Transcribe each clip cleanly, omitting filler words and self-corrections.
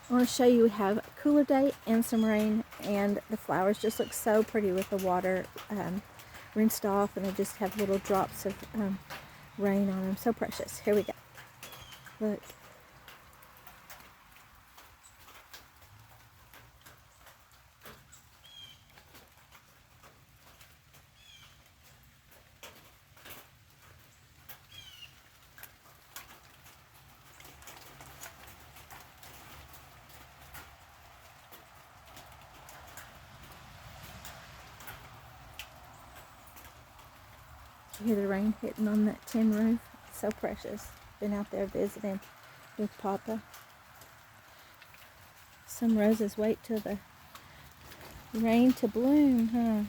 I want to show you we have a cooler day and some rain, and the flowers just look so pretty with the water rinsed off, and they just have little drops of rain on them. So precious. Here we go. Look. You hear the rain hitting on that tin roof. So precious. Been out there visiting with Papa. Some roses wait till the rain to bloom, huh?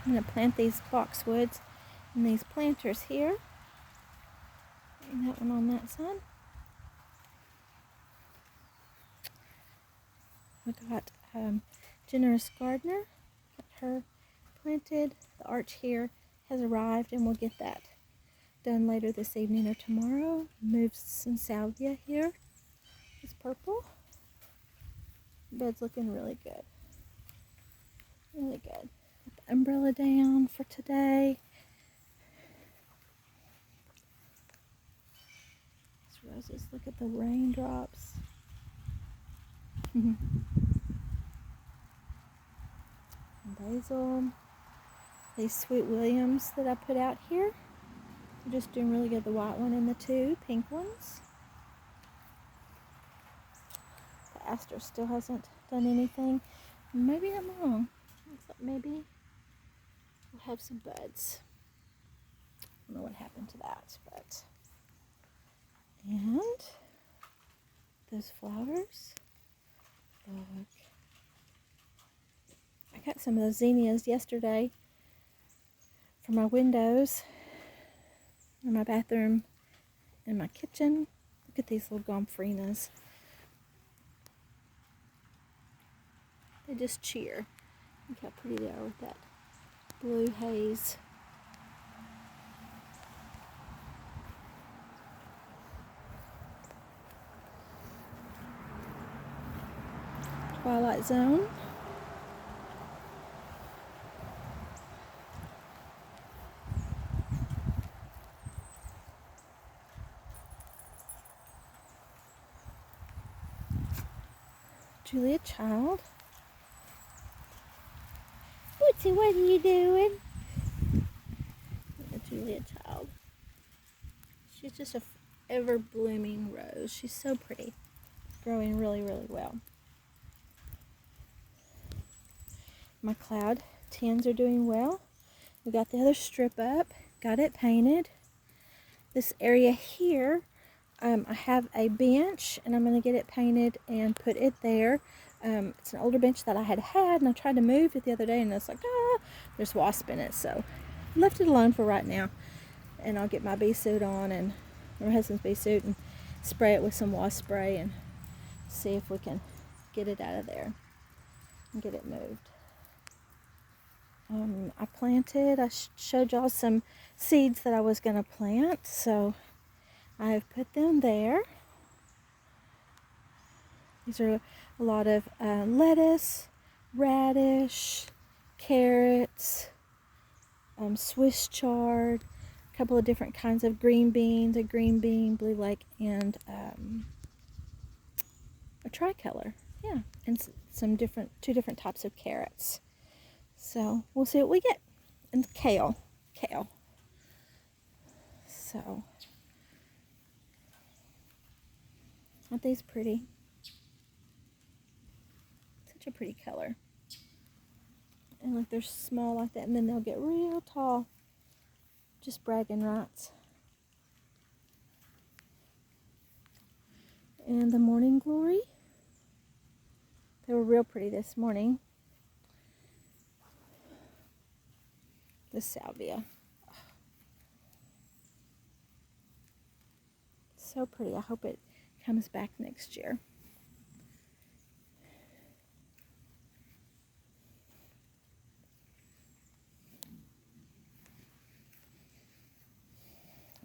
I'm going to plant these boxwoods in these planters here. And that one on that side. We got Generous Gardener. Got her planted. The arch here has arrived, and we'll get that done later this evening or tomorrow. Moved some salvia here. It's purple. The bed's looking really good. Really good. Put the umbrella down for today. These roses, look at the raindrops. Basil. These Sweet Williams that I put out here. They're just doing really good. The white one and the two pink ones. The aster still hasn't done anything. Maybe I'm wrong. I thought maybe we'll have some buds. I don't know what happened to that, but. And those flowers. Look. I got some of those zinnias yesterday for my windows in my bathroom and my kitchen. Look at these little gomphrenias. They just cheer. Look how pretty they are with that blue haze. Twilight Zone. Julia Child. Woodsy, what are you doing? Julia Child. She's just a ever blooming rose. She's so pretty. Growing really, really well. My cloud tins are doing well. We got the other strip up. Got it painted. This area here, I have a bench, and I'm going to get it painted and put it there. It's an older bench that I had, and I tried to move it the other day, and it's like, there's wasp in it, so left it alone for right now. And I'll get my bee suit on, and my husband's bee suit, and spray it with some wasp spray, and see if we can get it out of there and get it moved. I showed y'all some seeds that I was going to plant, so I've put them there. These are a lot of lettuce, radish, carrots, Swiss chard, a couple of different kinds of green beans, a green bean, blue lake, and a tricolor. Yeah, and two different types of carrots. So we'll see what we get. And kale. So, aren't these pretty? Such a pretty color. And like they're small like that, and then they'll get real tall. Just bragging rights. And the morning glory. They were real pretty this morning. The salvia. So pretty. I hope it comes back next year.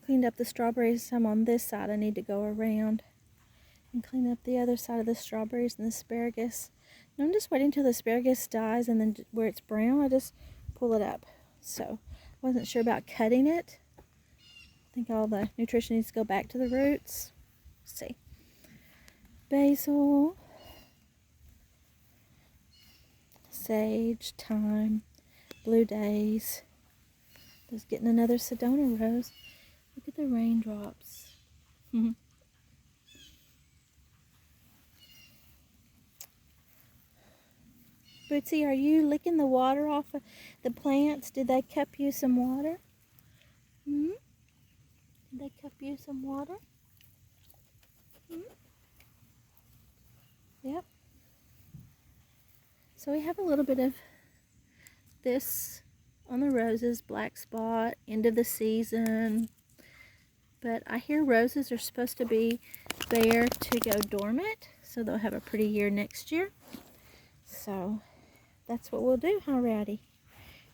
Cleaned up the strawberries some on this side. I need to go around and clean up the other side of the strawberries and the asparagus. And I'm just waiting until the asparagus dies, and then where it's brown, I just pull it up. So I wasn't sure about cutting it. I think all the nutrition needs to go back to the roots. Let's see. Basil, sage, thyme, blue days. Just getting another Sedona rose. Look at the raindrops. Bootsy, are you licking the water off of the plants? Did they cup you some water? Did they cup you some water? Yep. So we have a little bit of this on the roses, black spot, end of the season. But I hear roses are supposed to be there to go dormant, so they'll have a pretty year next year. So that's what we'll do, huh, Rowdy?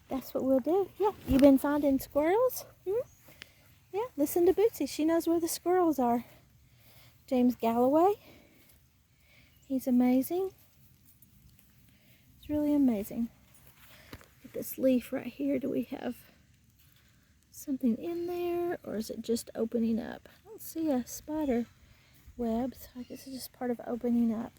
That's what we'll do. Yeah, you been finding squirrels? Yeah, listen to Bootsy. She knows where the squirrels are. James Galloway. He's amazing. It's really amazing. Look at this leaf right here. Do we have something in there, or is it just opening up? I don't see a spider web, so I guess it's just part of opening up.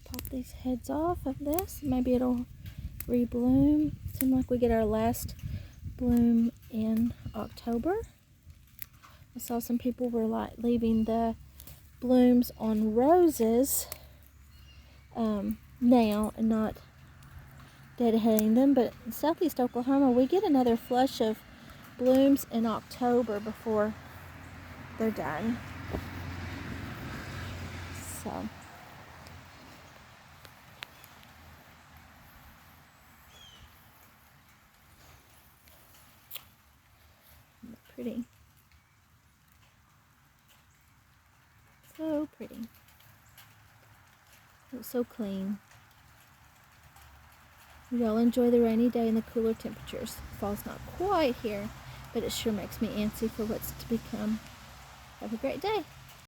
Pop these heads off of this. Maybe it'll rebloom. Seems like we get our last bloom in October. I saw some people were like leaving the blooms on roses now and not deadheading them, but in southeast Oklahoma we get another flush of blooms in October before they're done. So pretty. So pretty. Looks so clean. We all enjoy the rainy day and the cooler temperatures. Fall's not quite here, but it sure makes me antsy for what's to become. Have a great day.